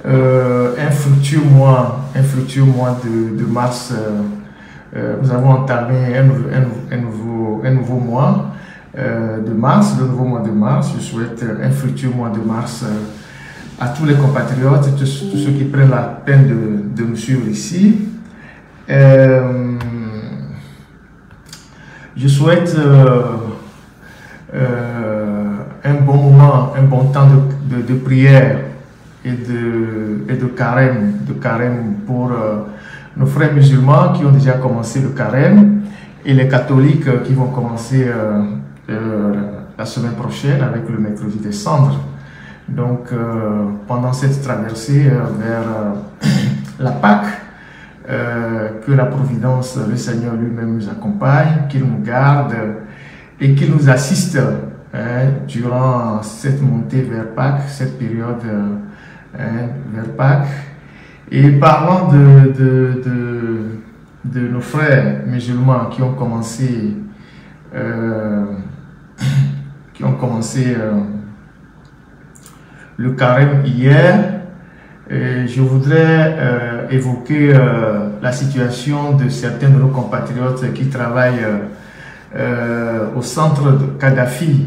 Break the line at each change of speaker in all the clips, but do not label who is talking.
un fructueux mois de mars. Nous avons entamé un nouveau mois de mars, le nouveau mois de mars. Je souhaite un fructueux mois de mars à tous les compatriotes, tous ceux qui prennent la peine de nous suivre ici. Je souhaite un bon moment, un bon temps de prière et de carême pour nos frères musulmans qui ont déjà commencé le carême et les catholiques qui vont commencer la semaine prochaine avec le mercredi des cendres. Donc pendant cette traversée vers la Pâque, que la providence, le Seigneur lui-même nous accompagne, qu'il nous garde et qu'il nous assiste durant cette montée vers Pâques, cette période vers Pâques. Et parlant de nos frères musulmans qui ont commencé le carême hier, je voudrais évoquer la situation de certains de nos compatriotes qui travaillent au centre Kadhafi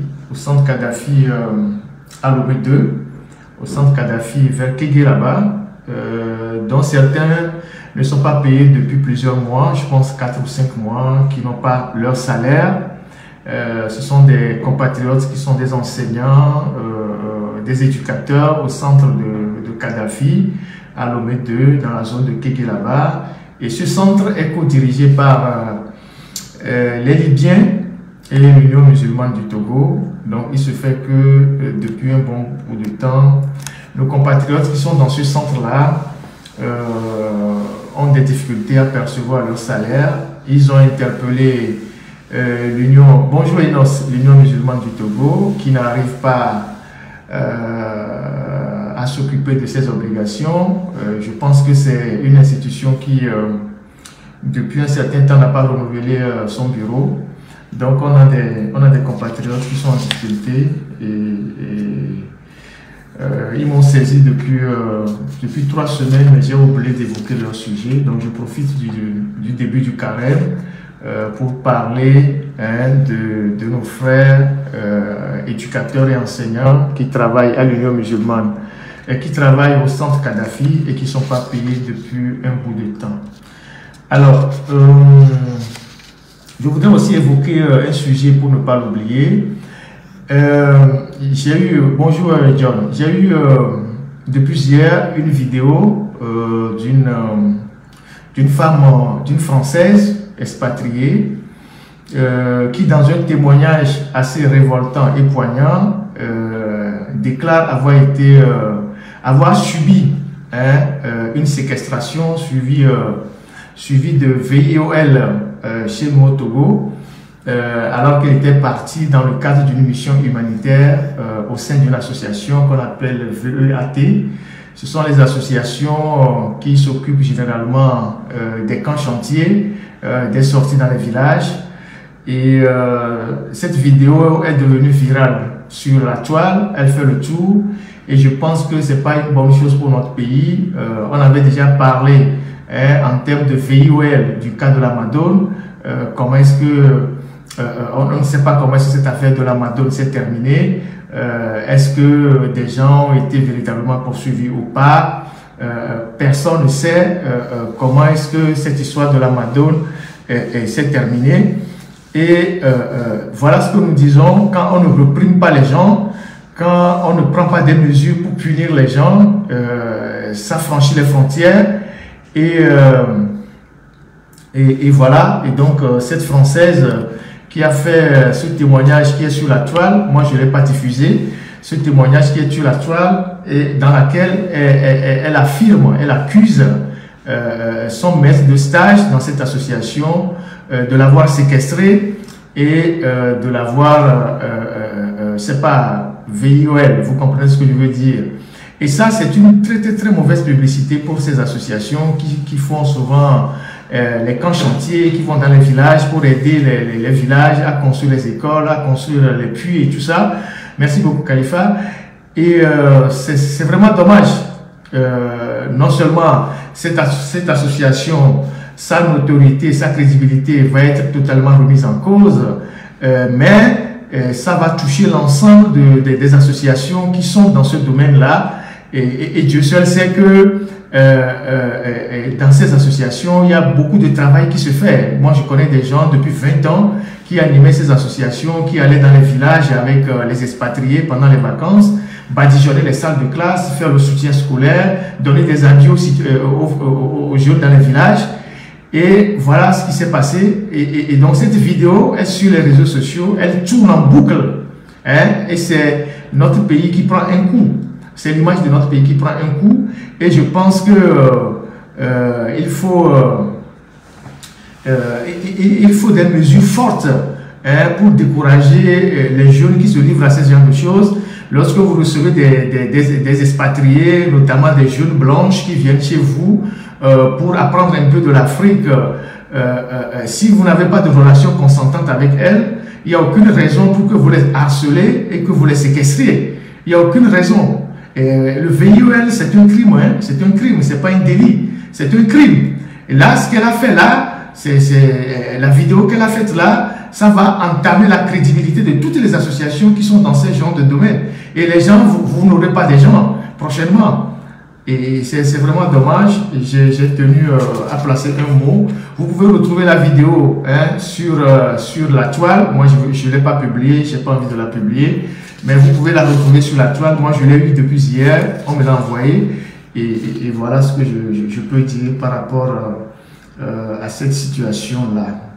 à Lomé 2, au centre Kadhafi vers Kégué-là-bas, dont certains ne sont pas payés depuis plusieurs mois, je pense 4 ou 5 mois, qui n'ont pas leur salaire. Ce sont des compatriotes qui sont des enseignants, des éducateurs au centre de Kadhafi, à Lomé 2, dans la zone de Kégué-là-bas. Et ce centre est co-dirigé par les Libyens et l'Union musulmane du Togo. Donc il se fait que depuis un bon bout de temps, nos compatriotes qui sont dans ce centre-là ont des difficultés à percevoir leur salaire. Ils ont interpellé l'Union, bonjour Enos, l'Union musulmane du Togo, qui n'arrive pas à s'occuper de ses obligations. Je pense que c'est une institution qui, depuis un certain temps, n'a pas renouvelé son bureau. Donc on a des compatriotes qui sont en difficulté et ils m'ont saisi depuis 3 semaines, mais j'ai oublié d'évoquer leur sujet. Donc je profite du début du carême pour parler de nos frères éducateurs et enseignants qui travaillent à l'Union musulmane et qui travaillent au centre Kadhafi et qui ne sont pas payés depuis un bout de temps. Alors, je voudrais aussi évoquer un sujet pour ne pas l'oublier. Bonjour John, j'ai eu depuis hier une vidéo d'une Française expatriée qui, dans un témoignage assez révoltant et poignant, déclare avoir subi une séquestration suivie de VIOL chez nous au Togo, alors qu'elle était partie dans le cadre d'une mission humanitaire au sein d'une association qu'on appelle VEAT. Ce sont les associations qui s'occupent généralement des camps chantiers, des sorties dans les villages. Et cette vidéo est devenue virale sur la toile, elle fait le tour. Et je pense que ce n'est pas une bonne chose pour notre pays. On avait déjà parlé en termes de VIOL du cas de la Madone. Comment est-ce que on ne sait pas comment est-ce que cette affaire de la Madone s'est terminée. Est-ce que des gens ont été véritablement poursuivis ou pas? Personne ne sait comment est-ce que cette histoire de la Madone s'est terminée. Et voilà ce que nous disons: quand on ne réprime pas les gens, quand on ne prend pas des mesures pour punir les gens, ça franchit les frontières. Et voilà. Et donc cette Française qui a fait ce témoignage qui est sur la toile, moi je ne l'ai pas diffusé, ce témoignage qui est sur la toile et dans laquelle elle affirme, elle accuse son maître de stage dans cette association de l'avoir séquestré et de l'avoir, c'est pas VIOL, vous comprenez ce que je veux dire. Et ça, c'est une très mauvaise publicité pour ces associations qui font souvent les camps chantiers, qui vont dans les villages pour aider les villages à construire les écoles, à construire les puits et tout ça. Merci beaucoup Khalifa. Et c'est vraiment dommage non seulement cette association, sa notoriété, sa crédibilité va être totalement remise en cause, mais ça va toucher l'ensemble des associations qui sont dans ce domaine-là. Et Dieu seul sait que dans ces associations, il y a beaucoup de travail qui se fait. Moi, je connais des gens depuis 20 ans qui animaient ces associations, qui allaient dans les villages avec les expatriés pendant les vacances, badigeonner les salles de classe, faire le soutien scolaire, donner des habits aux jeunes dans les villages. Et voilà ce qui s'est passé. Et donc cette vidéo est sur les réseaux sociaux, elle tourne en boucle. Hein, et c'est notre pays qui prend un coup. C'est l'image de notre pays qui prend un coup. Et je pense que il faut des mesures fortes pour décourager les jeunes qui se livrent à ce genre de choses. Lorsque vous recevez des expatriés, notamment des jeunes blanches qui viennent chez vous pour apprendre un peu de l'Afrique, si vous n'avez pas de relation consentante avec elles, il n'y a aucune raison pour que vous les harcelez et que vous les séquestriez. Il n'y a aucune raison. Et le VIOL, c'est un crime, hein? C'est un crime, c'est pas un délit, c'est un crime. Et là, ce qu'elle a fait là, c'est la vidéo qu'elle a faite là, ça va entamer la crédibilité de toutes les associations qui sont dans ce genre de domaine. Et les gens, vous n'aurez pas des gens prochainement. Et c'est vraiment dommage. J'ai tenu à placer un mot. Vous pouvez retrouver la vidéo hein, sur la toile. Moi, je ne l'ai pas publiée, je n'ai pas envie de la publier. Mais vous pouvez la retrouver sur la toile. Moi, je l'ai eu depuis hier. On me l'a envoyé. Et voilà ce que je peux dire par rapport à cette situation-là.